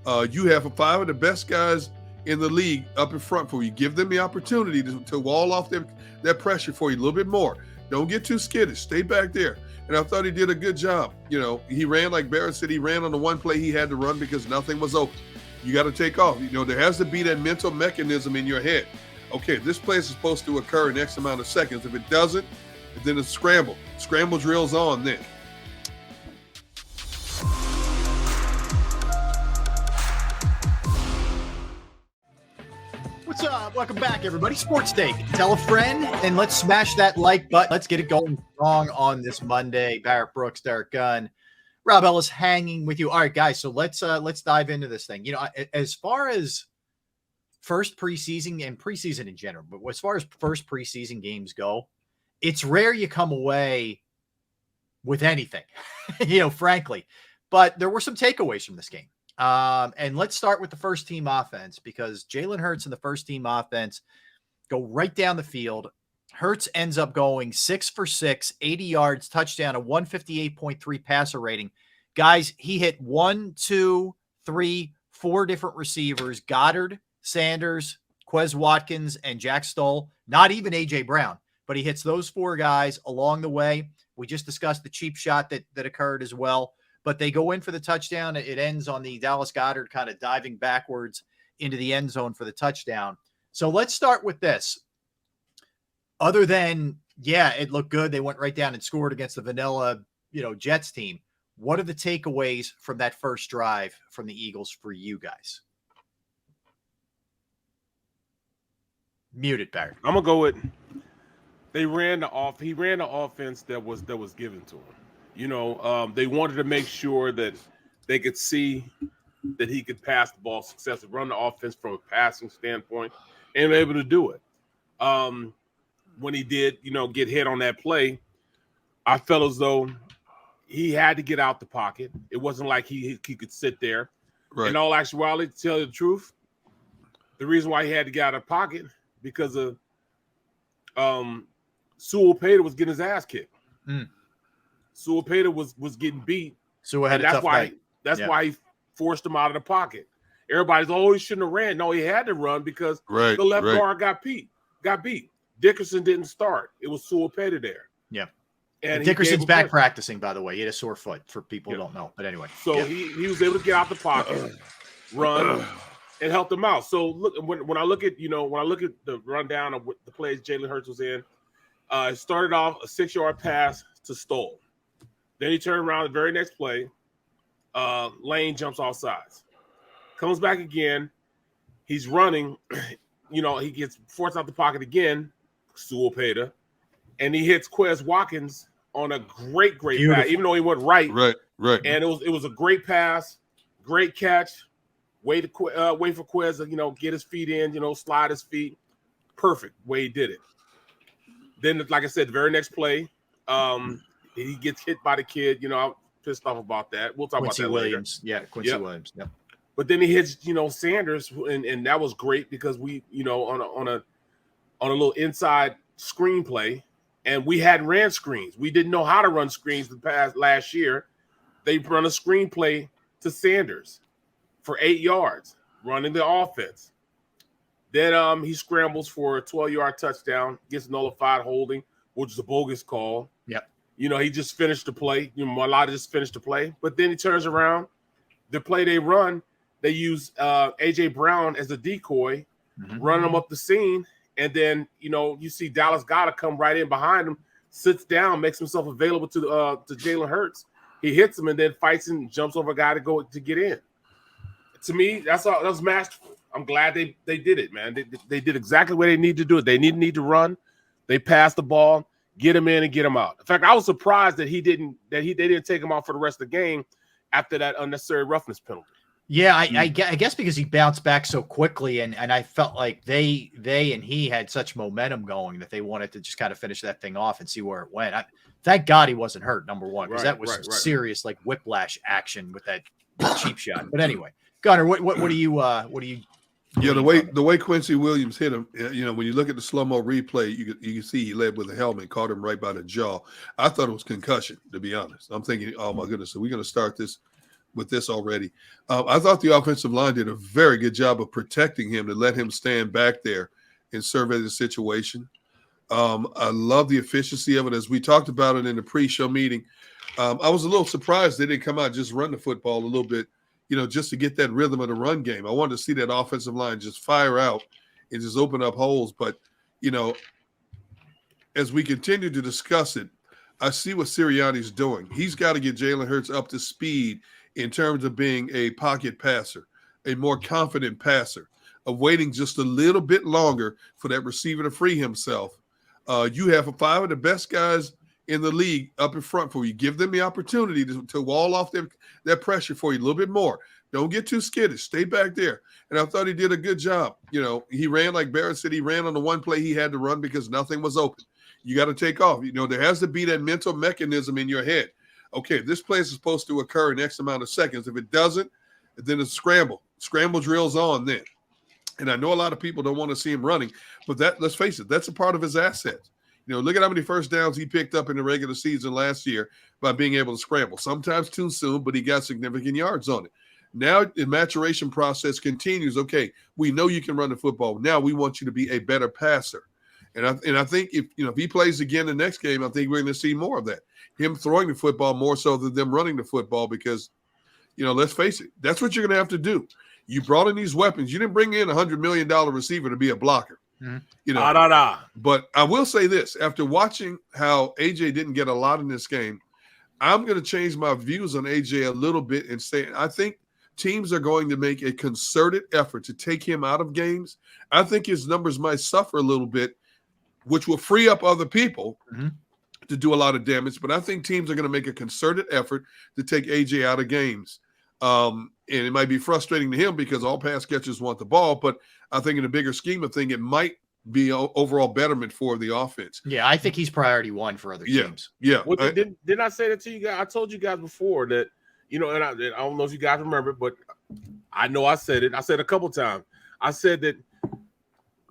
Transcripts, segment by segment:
You have five of the best guys in the league up in front for you. Give them the opportunity to wall off that pressure for you a little bit more. Don't get too skittish. Stay back there. And I thought he did a good job. He ran, like Barrett said, he ran on the one play he had to run because nothing was open. You got to take off. There has to be that mental mechanism in your head. Okay, this play is supposed to occur in X amount of seconds. If it doesn't, then it's scramble. Scramble drills on then. What's up? Welcome back, everybody. Sports Take. Tell a friend and let's smash that like button. Let's get it going strong on this Monday. Barrett Brooks, Derek Gunn, Rob Ellis hanging with you. All right, guys. So let's dive into this thing. As far as first preseason and preseason in general, but as far as first preseason games go, it's rare you come away with anything, frankly. But there were some takeaways from this game. And let's start with the first team offense because Jalen Hurts and the first team offense go right down the field. Hurts ends up going 6 for 6, 80 yards, touchdown, a 158.3 passer rating. Guys, he hit 1, 2, 3, 4 different receivers, Goddard, Sanders, Quez Watkins, and Jack Stoll, not even A.J. Brown, but he hits those 4 guys along the way. We just discussed the cheap shot that occurred as well. But they go in for the touchdown. It ends on the Dallas Goedert kind of diving backwards into the end zone for the touchdown. So let's start with this. Other than, it looked good. They went right down and scored against the vanilla, Jets team. What are the takeaways from that first drive from the Eagles for you guys? Muted, Barrett. I'm gonna go with he ran the offense that was given to him. They wanted to make sure that they could see that he could pass the ball successfully, run the offense from a passing standpoint, and able to do it. When he did, get hit on that play, I felt as though he had to get out the pocket. It wasn't like he could sit there. Right. In all actuality, to tell you the truth, the reason why he had to get out of the pocket because of Sewell Pater was getting his ass kicked. Sewell Pater was getting beat. So that's why he forced him out of the pocket. Everybody's he shouldn't have ran. No, he had to run because the left guard got beat. Dickerson didn't start. It was Sewell Pater there. Yeah. And Dickerson's back practicing, by the way. He had a sore foot for people who don't know. But anyway. So he was able to get out the pocket, run, and help them out. So look, when I look at the rundown of what the plays Jalen Hurts was in, it started off a 6-yard pass to Stoll. Then he turned around the very next play. Lane jumps off sides. Comes back again. He's running. He gets forced out the pocket again, Sewell Pater. And he hits Quez Watkins on a great pass, even though he went right. Right. And it was a great pass, great catch. Wait for Quez to, get his feet in, slide his feet. Perfect way he did it. Then, like I said, the very next play, he gets hit by the kid. I'm pissed off about that. We'll talk Quincy about that Williams. later. Yeah, Quincy Williams. Yep. But then he hits, Sanders, and that was great because we, on a little inside screen play, and we hadn't ran screens. We didn't know how to run screens last year. They run a screen play to Sanders for 8 yards, running the offense. Then he scrambles for a 12-yard touchdown, gets nullified holding, which is a bogus call. Yep. He just finished the play. Malata just finished the play. But then he turns around. The play they run, they use A.J. Brown as a decoy, run him up the seam. And then, you see Dallas Goedert come right in behind him, sits down, makes himself available to Jalen Hurts. He hits him and then fights and jumps over a guy to get in. To me, that was masterful. I'm glad they did it, man. They did exactly what they need to do. They need to run. They passed the ball, get him in and get him out. In fact, I was surprised that they didn't take him out for the rest of the game after that unnecessary roughness penalty. Yeah, I guess because he bounced back so quickly, and I felt like they and he had such momentum going that they wanted to just kind of finish that thing off and see where it went. Thank God he wasn't hurt, number one, because that was serious, like whiplash action with that cheap shot. But anyway, Gunnar, what do you? Yeah, the way Quincy Williams hit him, when you look at the slow-mo replay, you can see he led with a helmet, caught him right by the jaw. I thought it was concussion, to be honest. I'm thinking, oh my goodness, are we going to start this with this already. I thought the offensive line did a very good job of protecting him to let him stand back there and survey the situation. I love the efficiency of it. As we talked about it in the pre-show meeting, I was a little surprised they didn't come out and just run the football a little bit, just to get that rhythm of the run game. I wanted to see that offensive line just fire out and just open up holes. But, as we continue to discuss it, I see what Sirianni's doing. He's got to get Jalen Hurts up to speed in terms of being a pocket passer, a more confident passer, of waiting just a little bit longer for that receiver to free himself. You have 5 of the best guys in the league up in front for you. Give them the opportunity to wall off that pressure for you a little bit more. Don't get too skittish. Stay back there. And I thought he did a good job. He ran, like Barrett said, he ran on the one play he had to run because nothing was open. You got to take off. There has to be that mental mechanism in your head. Okay, this play is supposed to occur in X amount of seconds. If it doesn't, then it's scramble. Scramble drills on then. And I know a lot of people don't want to see him running, but let's face it, that's a part of his assets. Look at how many first downs he picked up in the regular season last year by being able to scramble. Sometimes too soon, but he got significant yards on it. Now the maturation process continues. Okay, we know you can run the football. Now we want you to be a better passer. And I think if he plays again the next game, I think we're going to see more of that. Him throwing the football more so than them running the football because, let's face it, that's what you're going to have to do. You brought in these weapons. You didn't bring in $100 million receiver to be a blocker. But I will say this. After watching how AJ didn't get a lot in this game, I'm going to change my views on AJ a little bit and say I think teams are going to make a concerted effort to take him out of games. I think his numbers might suffer a little bit, which will free up other people to do a lot of damage. But I think teams are going to make a concerted effort to take AJ out of games. And it might be frustrating to him because all pass catchers want the ball. But I think in the bigger scheme of things, it might be overall betterment for the offense. Yeah, I think he's priority 1 for other teams. Yeah. Well, didn't I say that to you guys? I told you guys before that, and I don't know if you guys remember, but I know I said it. I said a couple times. I said that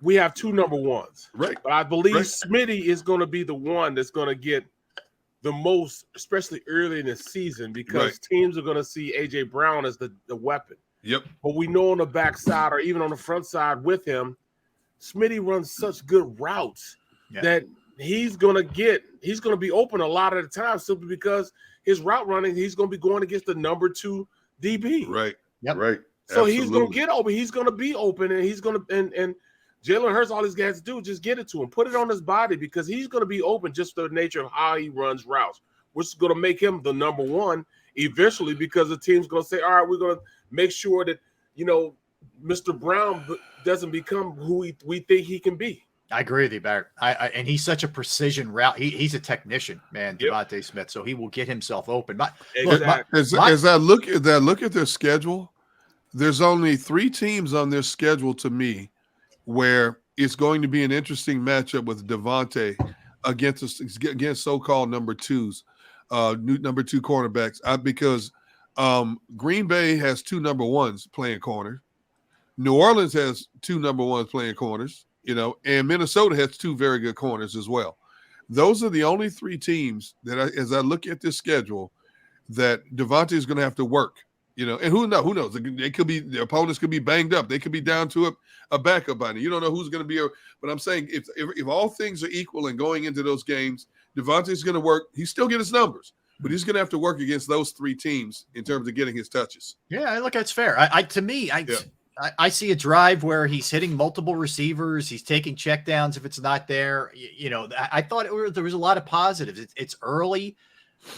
we have 2 number 1s. Right. But I believe Smitty is going to be the one that's going to get the most, especially early in the season, because teams are going to see A.J. Brown as the weapon. Yep. But we know on the backside or even on the front side with him, Smitty runs such good routes that he's going to be open a lot of the time simply because his route running, he's going to be going against the number 2 DB. Right. Yep. Right. So he's going to get open. He's going to be open, and he's going to and Jalen Hurts, all he's got to do, just get it to him, put it on his body because he's going to be open just the nature of how he runs routes, which is going to make him the number 1 eventually because the team's going to say, all right, we're going to make sure that, Mr. Brown doesn't become who we think he can be. I agree with you, Barrett. And he's such a precision route. He's a technician, man, Devontae Smith. So he will get himself open. As I look at their schedule, there's only 3 teams on their schedule to me where it's going to be an interesting matchup with Devontae against so-called number 2s, number 2 cornerbacks. Because Green Bay has 2 number 1s playing corner. New Orleans has 2 number 1s playing corners, and Minnesota has 2 very good corners as well. Those are the only 3 teams that, as I look at this schedule, that Devontae is going to have to work. And who knows? The opponents could be banged up. They could be down to a backup by now. You don't know who's going to be. But I'm saying if all things are equal and going into those games, Devontae's going to work. He still get his numbers, but he's going to have to work against those 3 teams in terms of getting his touches. Yeah, look, that's fair. I see a drive where he's hitting multiple receivers. He's taking checkdowns if it's not there. I thought there was a lot of positives. It's early.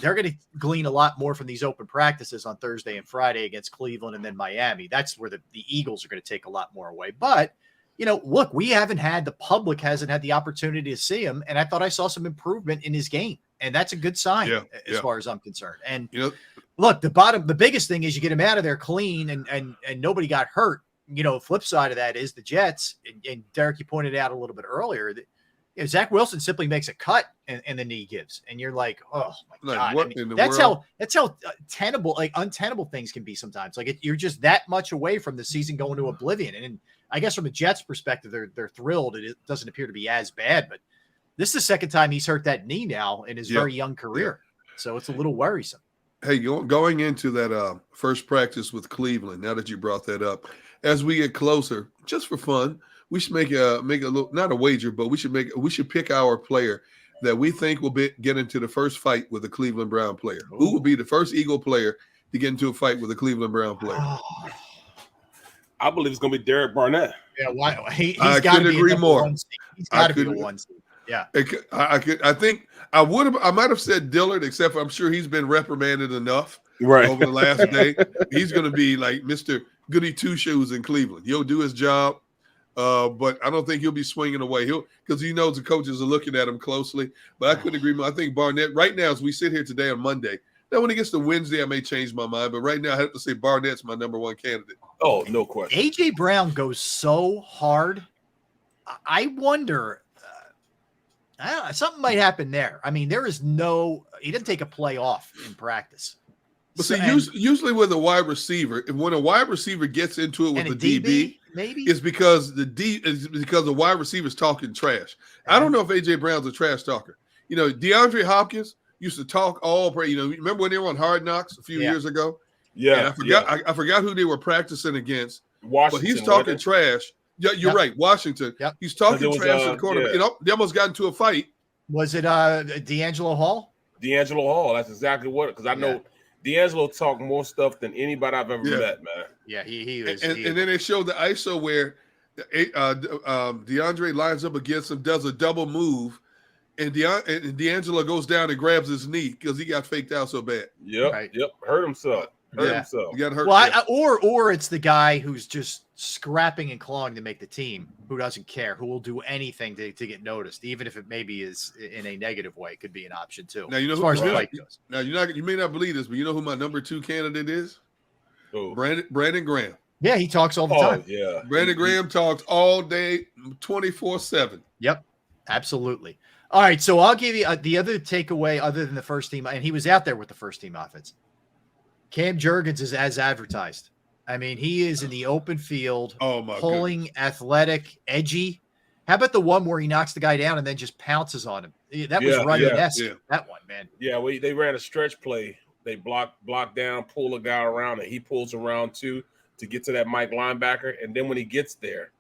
They're going to glean a lot more from these open practices on Thursday and Friday against Cleveland and then Miami. That's where the Eagles are going to take a lot more away. But, look, the public hasn't had the opportunity to see him. And I thought I saw some improvement in his game. And that's a good sign as far as I'm concerned. And look, the biggest thing is you get him out of there clean and nobody got hurt. Flip side of that is the Jets. And Derek, you pointed out a little bit earlier that Zach Wilson simply makes a cut and the knee gives, and you're like, oh my God. That's how untenable things can be sometimes. Like you're just that much away from the season going to oblivion. And I guess from the Jets perspective, they're thrilled. It doesn't appear to be as bad, but this is the second time he's hurt that knee now in his very young career. So it's a little worrisome. Hey, going into that first practice with Cleveland. Now that you brought that up, as we get closer, just for fun, we should make a little, not a wager, but we should pick our player that we think will get into the first fight with a Cleveland Brown player. Ooh. Who will be the first Eagle player to get into a fight with a Cleveland Brown player? I believe it's going to be Derek Barnett. Yeah, why? I couldn't agree more. He's got to be a 1 seed. Yeah, I think I might have said Dillard, except I'm sure he's been reprimanded enough over the last day. He's going to be like Mr. Goody Two Shoes in Cleveland. He'll do his job, but I don't think he'll be swinging away. Because he knows the coaches are looking at him closely. But I couldn't agree more. I think Barnett right now, as we sit here today on Monday. Now, when it gets to Wednesday, I may change my mind. But right now, I have to say Barnett's my number 1 candidate. Oh, no question. A.J. Brown goes so hard. I wonder. Something might happen there. I mean, he didn't take a play off in practice. But usually with a wide receiver, when a wide receiver gets into it with the DB, maybe it's because the wide receiver's talking trash. I don't know if A.J. Brown's a trash talker. DeAndre Hopkins used to talk remember when they were on Hard Knocks a few years ago? Yeah. And I forgot who they were practicing against. Washington. But he's talking trash. Yeah, you're right. Washington. Yep. He's talking trash to the quarterback. Yeah. They almost got into a fight. Was it D'Angelo Hall? D'Angelo Hall. That's exactly what. Because I know D'Angelo talked more stuff than anybody I've ever met, man. Yeah, he was. And then they showed the ISO where DeAndre lines up against him, does a double move, and D'Angelo goes down and grabs his knee because he got faked out so bad. Yep. Hurt himself. He got hurt. Well, or it's the guy who's just scrapping and clawing to make the team, who doesn't care, who will do anything to get noticed, even if it maybe is in a negative way. Could be an option too. Now as far as the fight goes. Now you may not believe this, but you know who my number 2 candidate is? Who? Brandon Graham. Yeah, he talks all the time. Yeah, Brandon Graham talks all day, 24/7. Yep, absolutely. All right, so I'll give you the other takeaway other than the first team, and he was out there with the first team offense. Cam Jurgens is as advertised. I mean, he is in the open field, pulling, athletic, edgy. How about the one where he knocks the guy down and then just pounces on him? That was running-esque, that one, man. Yeah, they ran a stretch play. They block down, pull a guy around, and he pulls around too to get to that Mike linebacker. And then when he gets there,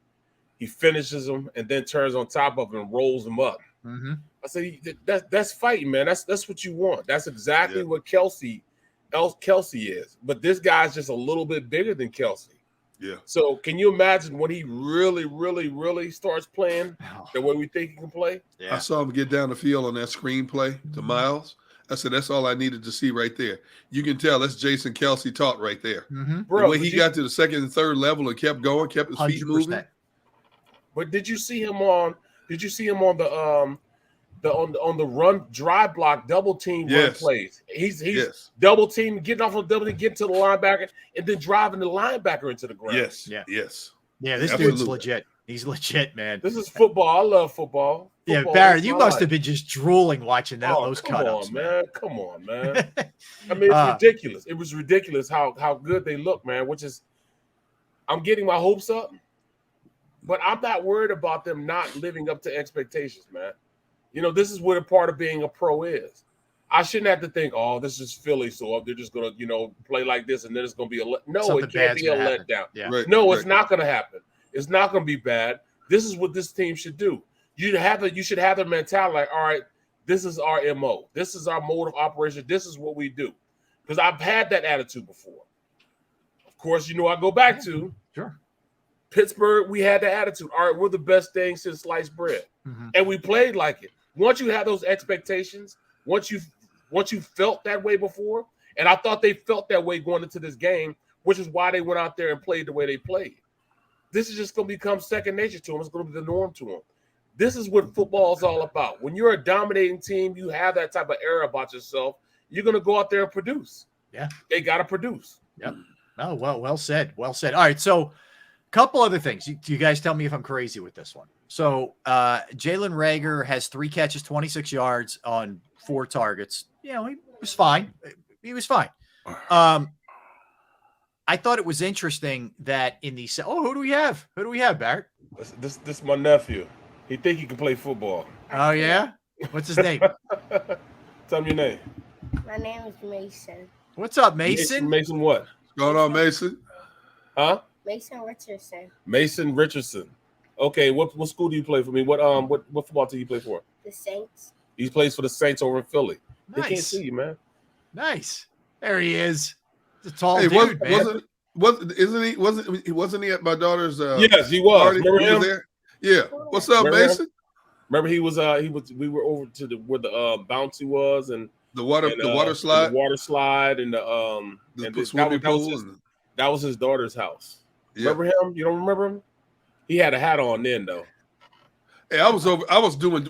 he finishes him and then turns on top of him and rolls him up. Mm-hmm. I said, that's fighting, man. That's what you want. That's exactly what Kelsey is. But this guy's just a little bit bigger than Kelsey. Yeah. So can you imagine when he really, really, really starts playing the way we think he can play? Yeah. I saw him get down the field on that screenplay to Miles. I said, that's all I needed to see right there. You can tell that's Jason Kelsey taught right there. Mm-hmm. Bro, the way he got to the second and third level and kept going, kept his 100%. Feet moving. But did you see him on the on the run drive block double team run plays? He's double team, getting off of double team, getting to the linebacker, and then driving the linebacker into the ground. Yes. Yeah, this dude's legit. He's legit, man. This is football. I love football. Yeah, Barrett, you must have been just drooling watching those cutouts, man. Come on, man. I mean, it's ridiculous. It was ridiculous how good they look, man, which is I'm getting my hopes up, but I'm not worried about them not living up to expectations, man. This is what a part of being a pro is. I shouldn't have to think, this is Philly, so they're just going to, play like this, and then it's going to be it can't be a letdown. Yeah. It's not going to happen. It's not going to be bad. This is what this team should do. You should have the mentality like, all right, this is our MO. This is our mode of operation. This is what we do. Because I've had that attitude before. Of course, I go back to Pittsburgh. We had the attitude. All right, we're the best thing since sliced bread. Mm-hmm. And we played like it. Once you have those expectations, once you felt that way before, and I thought they felt that way going into this game, which is why they went out there and played the way they played. This is just going to become second nature to them. It's going to be the norm to them. This is what football is all about. When you're a dominating team, you have that type of air about yourself. You're going to go out there and produce. Yeah. They got to produce. Yep. Oh, well said. Well said. All right. So a couple other things. You guys tell me if I'm crazy with this one. So Jalen Reagor has 3 catches, 26 yards on 4 targets. He was fine. He was fine. I thought it was interesting that in the who do we have? Who do we have, Barrett? This is my nephew. He think he can play football. Oh yeah? What's his name? Tell me your name. My name is Mason. What's up, Mason? Mason what? What's going on, Mason? Huh? Mason Richardson. Mason Richardson. Okay, what school do you play for me? What football team you play for? The Saints. He plays for the Saints over in Philly. Nice. They can't see you, man. Nice. There he is. He's a tall Hey, dude, man. Wasn't he at my daughter's Yes, he was. party? Remember He was him? there? Yeah. What's up, Remember him? Mason? Remember we were over to where the bouncy was and The water slide? the water slide and The swimming pool. that was his daughter's house. Yeah. Remember him? You don't remember him? He had a hat on then though. Hey, I was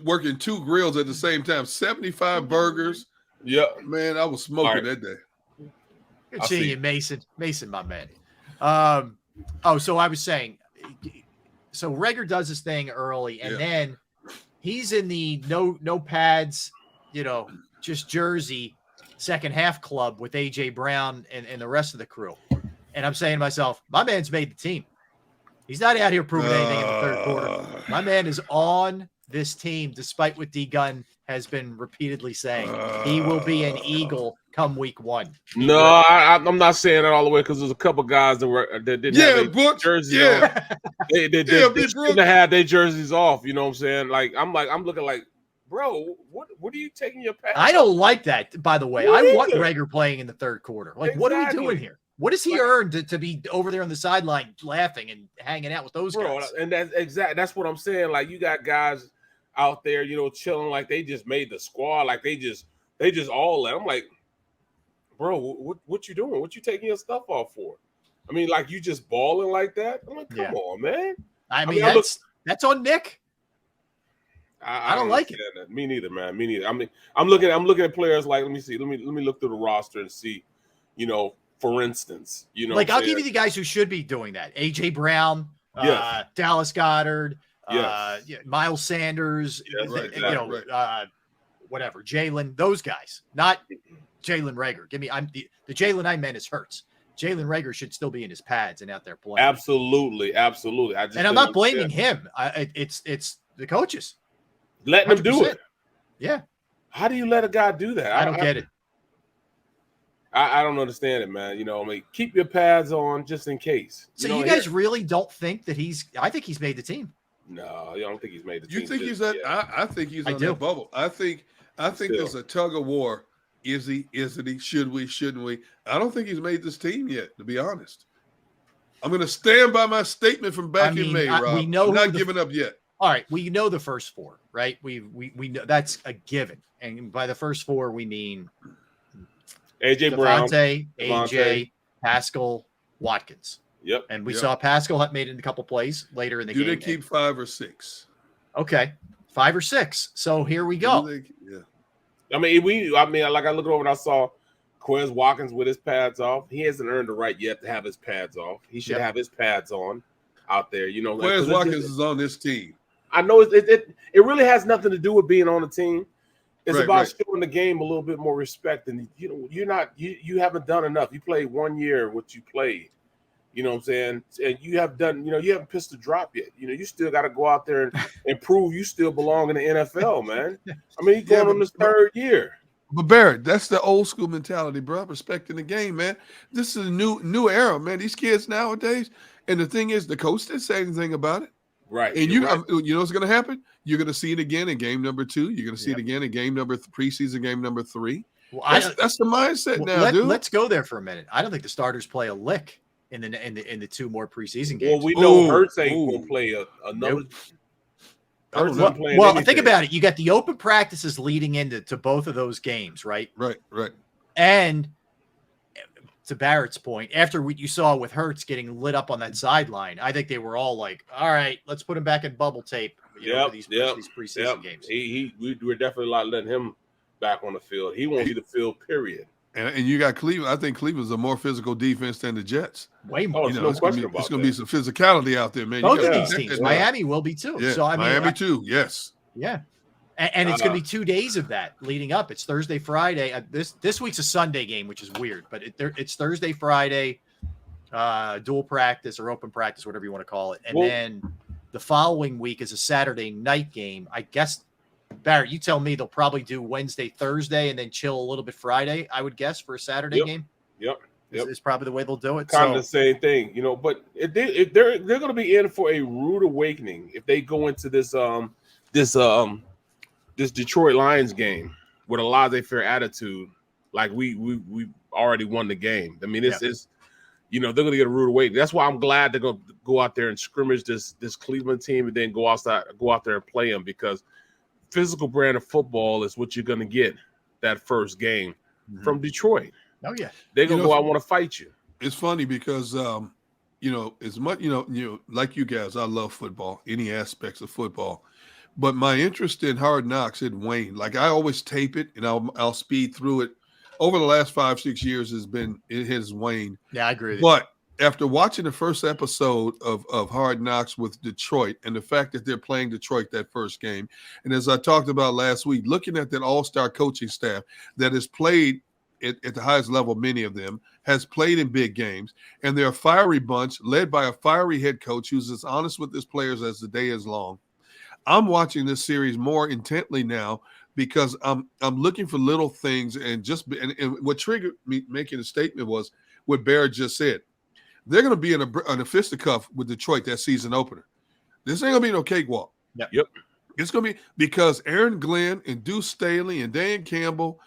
working 2 grills at the same time, 75 burgers. Yeah. Man, I was smoking that day. Good I seeing see. you, Mason. Mason, my man. So I was saying, so Rager does his thing early, and then he's in the no pads, just jersey second half club with AJ Brown and the rest of the crew. And I'm saying to myself, my man's made the team. He's not out here proving anything in the third quarter. My man is on this team, despite what D Gunn has been repeatedly saying. He will be an Eagle come week 1. No, I'm not saying that all the way because there's a couple guys that didn't have their jersey on. They shouldn't have had their jerseys off. You know what I'm saying? I'm looking like, bro, what are you taking your pass? I don't like that, by the way. Me I want neither. Rager playing in the third quarter. What are we doing here? What has he earned to be over there on the sideline laughing and hanging out with those guys? And that's what I'm saying. Like, you got guys out there, chilling like they just made the squad, like they just all let. I'm like, bro, what you doing? What you taking your stuff off for? I mean, like, you just balling like that? I'm like, come on, man. I mean that's on Nick. I don't like it. That. Me neither, man. Me neither. I mean, I'm looking at players like, let me see. Let me look through the roster and see, for instance, like, I'll give you the guys who should be doing that. AJ Brown, Dallas Goedert, Miles Sanders, whatever, Jalen, those guys, not Jalen Rager. Give me, the Jalen I meant is Hurts. Jalen Rager should still be in his pads and out there playing. Absolutely. I'm not blaming him. It's the coaches letting him do it. Yeah. How do you let a guy do that? I don't get it. I don't understand it, man. Keep your pads on just in case. So you guys really don't think that I think he's made the team. No, I don't think he's made the team. You think he's that? I think he's on that bubble. I think there's a tug of war. Is he? Isn't he? Should we? Shouldn't we? I don't think he's made this team yet, to be honest. I'm going to stand by my statement from back in May, Rob. We know I'm not giving up yet. All right, we know the first 4, right? We know that's a given, and by the first 4 we mean AJ Brown, AJ, Pascal, Watkins. Yep. And we saw Pascal had made it in a couple plays later in the game. Do they keep 5 or 6? Okay, 5 or 6. So here we go. I mean, like, I looked over and I saw Quez Watkins with his pads off. He hasn't earned the right yet to have his pads off. He should have his pads on out there. Quez Watkins is on this team. I know it really has nothing to do with being on the team. It's about showing the game a little bit more respect. And you haven't done enough. You played 1 year what you played. You know what I'm saying? And you have done, you haven't pissed a drop yet. You still got to go out there and prove you still belong in the NFL, man. I mean, he's going on his 3rd year. But Barrett, that's the old school mentality, bro. Respecting the game, man. This is a new era, man. These kids nowadays, and the thing is, the coach didn't say anything about it. Right. And you know what's going to happen? You're going to see it again in game number 2. You're going to see it again in game preseason game number 3. Well, that's the mindset now, dude. Let's go there for a minute. I don't think the starters play a lick in the 2 more preseason games. Well, we know Hurts ain't going to play another. Well, think about it. You got the open practices leading into both of those games, right? Right. And to Barrett's point, after what you saw with Hurts getting lit up on that sideline, I think they were all like, all right, let's put him back in bubble tape for these preseason games. We're definitely not letting him back on the field. He won't see the field, period. And you got Cleveland. I think Cleveland's a more physical defense than the Jets. Way more. No question about it. It's going to be some physicality out there, man. Both of these teams. Miami will be too. Yeah, so I mean, Miami too. Yes. Yeah. And it's going to be 2 days of that leading up. It's Thursday, Friday. This week's a Sunday game, which is weird, but it's Thursday, Friday, dual practice or open practice, whatever you want to call it. And then the following week is a Saturday night game. I guess, Barrett, you tell me they'll probably do Wednesday, Thursday, and then chill a little bit Friday, I would guess, for a Saturday game. Yep. Is probably the way they'll do it. Kind of So the same thing, but they're going to be in for a rude awakening if they go into this Detroit Lions game with a laissez-faire attitude, like we already won the game. I mean, it's they're going to get a rude awakening. That's why I'm glad they're going to go out there and scrimmage this Cleveland team and then go out there and play them, because physical brand of football is what you're going to get that first game from Detroit. Oh yeah, they're going to go out and want to fight you. It's funny because as much like you guys, I love football, any aspects of football, but my interest in Hard Knocks had waned. Like, I always tape it and I'll speed through it. Over the last 5-6 years, it has waned. Yeah, I agree with But after watching the first episode of Hard Knocks with Detroit, and the fact that they're playing Detroit that first game, and as I talked about last week, looking at that all-star coaching staff that has played at the highest level, many of them, has played in big games, and they're a fiery bunch led by a fiery head coach who's as honest with his players as the day is long. I'm watching this series more intently now because I'm looking for little things, and what triggered me making a statement was what Barrett just said. They're going to be in a fisticuff with Detroit that season opener. This ain't going to be no cakewalk. Yep. It's going to be because Aaron Glenn and Deuce Staley and Dan Campbell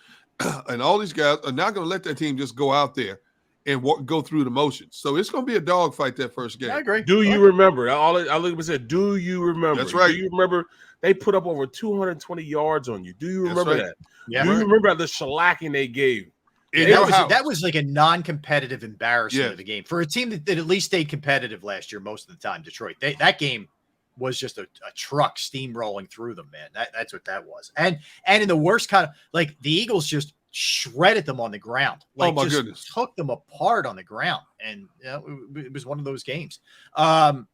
and all these guys are not going to let that team just go out there and go through the motions. So it's going to be a dogfight that first game. I agree. Do you remember? All I look at said, do you remember? That's right. Do you remember they put up over 220 yards on you? Do you remember that? Yeah. Do you remember the shellacking they gave? That was like a non-competitive embarrassment of the game for a team that at least stayed competitive last year most of the time. Detroit, that game was just a truck steamrolling through them, man. That's what that was. And in the worst kind of, like, the Eagles just shredded them on the ground. Like, oh my goodness, took them apart on the ground. And it was one of those games. All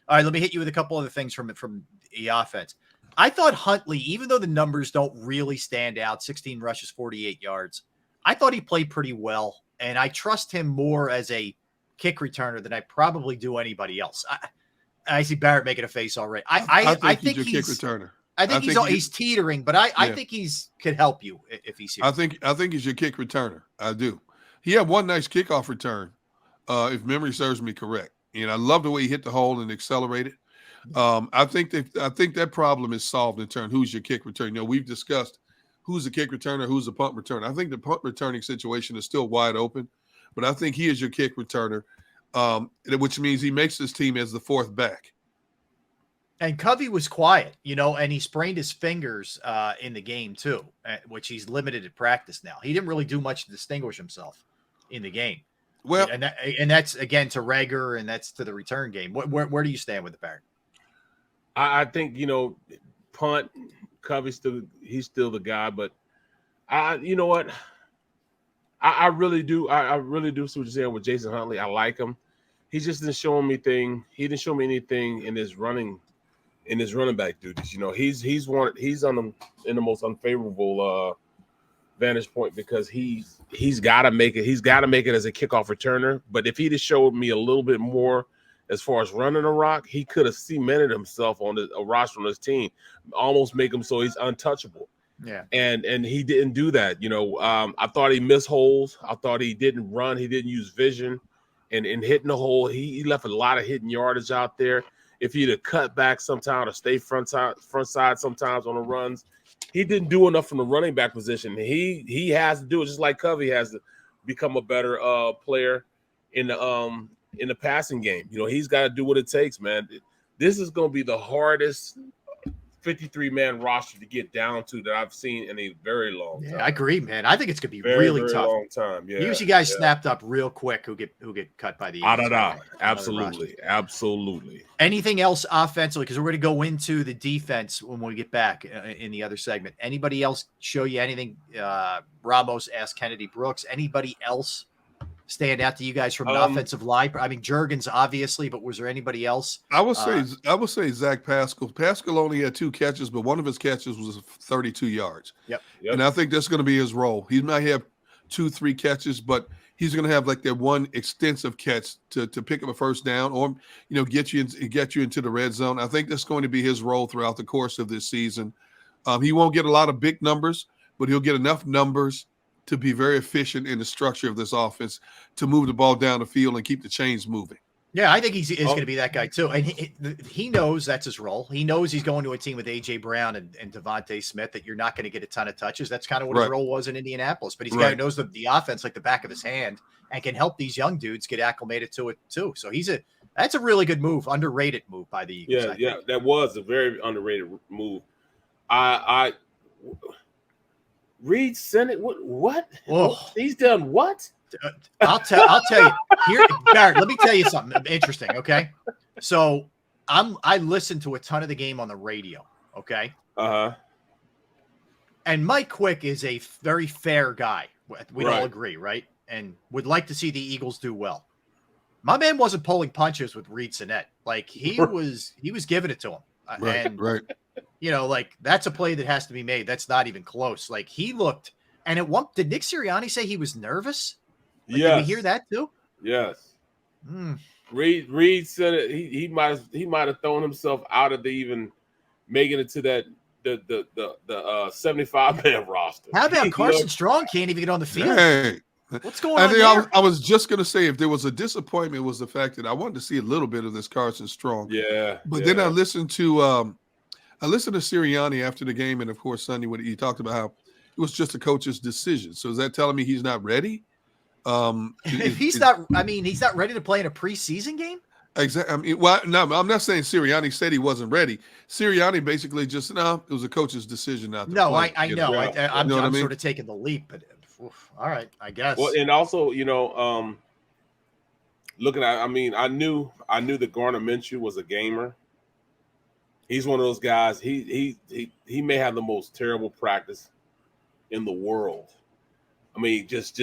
right, let me hit you with a couple other things from the offense. I thought Huntley, even though the numbers don't really stand out, 16 rushes, 48 yards, I thought he played pretty well, and I trust him more as a kick returner than I probably do anybody else. I see Barrett making a face already. I think he's a kick returner. I think he's teetering, but I think he's could help you if he's here. I think he's your kick returner. I do. He had one nice kickoff return, if memory serves me correct, and I love the way he hit the hole and accelerated. I think that problem is solved in turn. Who's your kick returner? We've discussed who's a kick returner, who's a punt returner. I think the punt returning situation is still wide open, but I think he is your kick returner, which means he makes this team as the fourth back. And Covey was quiet, and he sprained his fingers in the game too, which he's limited at practice now. He didn't really do much to distinguish himself in the game. Well, and that's again to Rager, and that's to the return game. Where do you stand with the Barrett? I think punt. Covey's he's still the guy, but you know what? I really do. I really do see what you're saying with Jason Huntley. I like him. He just didn't show me anything. He didn't show me anything in his running back duties. He's in the most unfavorable vantage point because he's got to make it. He's got to make it as a kickoff returner. But if he'd have showed me a little bit more as far as running a rock, he could have cemented himself on a roster on his team, almost make him so he's untouchable. Yeah. And he didn't do that. I thought he missed holes. I thought he didn't run. He didn't use vision and hitting the hole. He left a lot of hidden yardage out there. If he'd have cut back sometime or stay front side sometimes on the runs, he didn't do enough from the running back position. He has to do it just like Covey has to become a better player in the passing game. He's got to do what it takes, man. This is going to be the hardest 53-man roster to get down to that I've seen in a very long time. Yeah, I agree, man. I think it's going to be very, really very tough. Long time. Yeah. Usually guys snapped up real quick who get cut by the Eagles. Absolutely. Anything else offensively? Because we're going to go into the defense when we get back in the other segment. Anybody else show you anything? Ramos asked Kennedy Brooks. Anybody else stand out to you guys from an offensive line? I mean, Juergens obviously, but was there anybody else? I would say Zach Pascal. Pascal only had 2 catches, but one of his catches was 32 yards. Yep. And I think that's going to be his role. He might have 2-3 catches, but he's going to have like that one extensive catch to pick up a first down or get you into the red zone. I think that's going to be his role throughout the course of this season. He won't get a lot of big numbers, but he'll get enough numbers to be very efficient in the structure of this offense, to move the ball down the field and keep the chains moving. Yeah, I think he's going to be that guy too. And he knows that's his role. He knows he's going to a team with A.J. Brown and Devontae Smith, that you're not going to get a ton of touches. That's kind of what his role was in Indianapolis. But he's a guy who knows the offense like the back of his hand and can help these young dudes get acclimated to it too. So that's a really good move, underrated move by the Eagles. Yeah, that was a very underrated move. Reed Senate, what? Oh. He's done what? I'll tell you here, Barrett. Let me tell you something interesting. Okay, so I listened to a ton of the game on the radio. Okay, and Mike Quick is a very fair guy. We all agree, right? And would like to see the Eagles do well. My man wasn't pulling punches with Reed Sinnett. Like he was giving it to him. Right. You know, like that's a play that has to be made. That's not even close. Like he looked, and did Nick Sirianni say he was nervous? Like, did we hear that too? Yes. Reed said it. He might have thrown himself out of even making it to that the 75-man roster. How about Carson Strong can't even get on the field? Hey. What's going on there? I was just going to say, if there was a disappointment, was the fact that I wanted to see a little bit of this Carson Strong. Yeah. But then I listened to Sirianni after the game, and of course Sunday when he talked about how it was just a coach's decision. So is that telling me he's not ready? He's not ready to play in a preseason game. Exactly. I mean, well, no, I'm not saying Sirianni said he wasn't ready. Sirianni basically just it was a coach's decision not to play. I know. I'm what I mean? sort of taking the leap, but all right, I guess. Well, and also, looking at, I knew that Garner Minshew was a gamer. He's one of those guys. He may have the most terrible practice in the world. I mean, just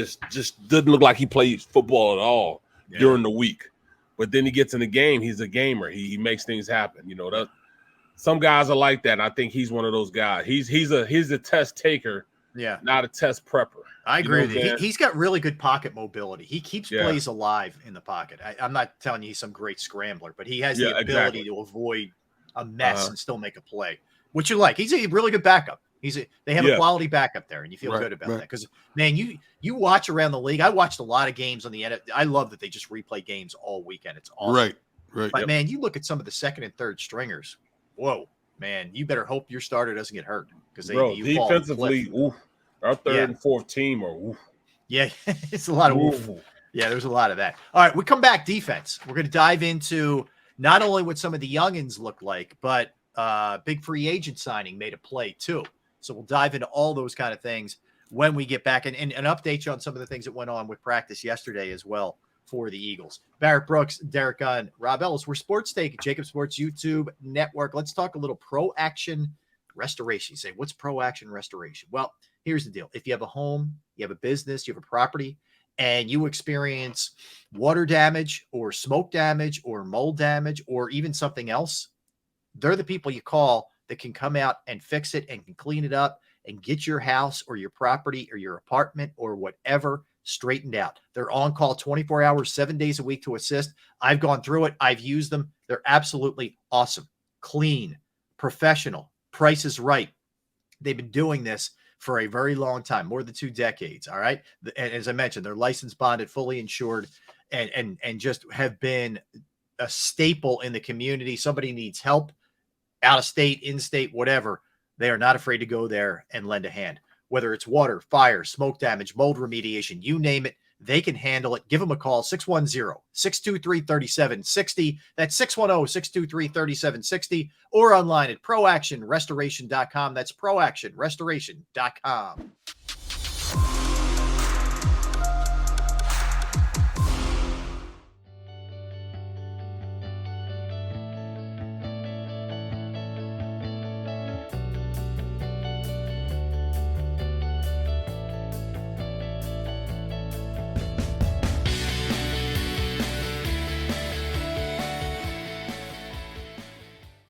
doesn't look like he plays football at all during the week. But then he gets in the game. He's a gamer. He makes things happen. Some guys are like that. And I think he's one of those guys. He's a test taker, not a test prepper. I agree with you. He's got really good pocket mobility. He keeps plays alive in the pocket. I'm not telling you he's some great scrambler, but he has the ability to avoid a mess and still make a play, which you like. He's a really good backup. They have a quality backup there, and you feel good about that. Because, man, you watch around the league. I watched a lot of games on the end. I love that they just replay games all weekend. It's awesome. Right. But, man, you look at some of the second and third stringers. Whoa, man, you better hope your starter doesn't get hurt. Because defensively, our third and fourth team are oof. Yeah, it's a lot of oof. Yeah, there's a lot of that. All right, we come back defense. We're going to dive into not only what some of the youngins look like, but big free agent signing made a play too. So we'll dive into all those kind of things when we get back and update you on some of the things that went on with practice yesterday as well for the Eagles. Barrett Brooks, Derek Gunn, Rob Ellis. We're Sports Take at JAKIB Sports YouTube Network. Let's talk a little Pro Action Restoration. You say, what's Pro Action Restoration? Well, here's the deal. If you have a home, you have a business, you have a property, and you experience water damage or smoke damage or mold damage or even something else, they're the people you call that can come out and fix it and can clean it up and get your house or your property or your apartment or whatever straightened out. They're on call 24 hours, 7 days a week to assist. I've gone through it. I've used them. They're absolutely awesome, clean, professional, price is right. They've been doing this for a very long time, more than 2 decades. All right. And as I mentioned, they're licensed, bonded, fully insured, and just have been a staple in the community. Somebody needs help, out of state, in state, whatever. They are not afraid to go there and lend a hand. Whether it's water, fire, smoke damage, mold remediation, you name it, they can handle it. Give them a call, 610-623-3760. That's 610-623-3760, or online at proactionrestoration.com. That's proactionrestoration.com.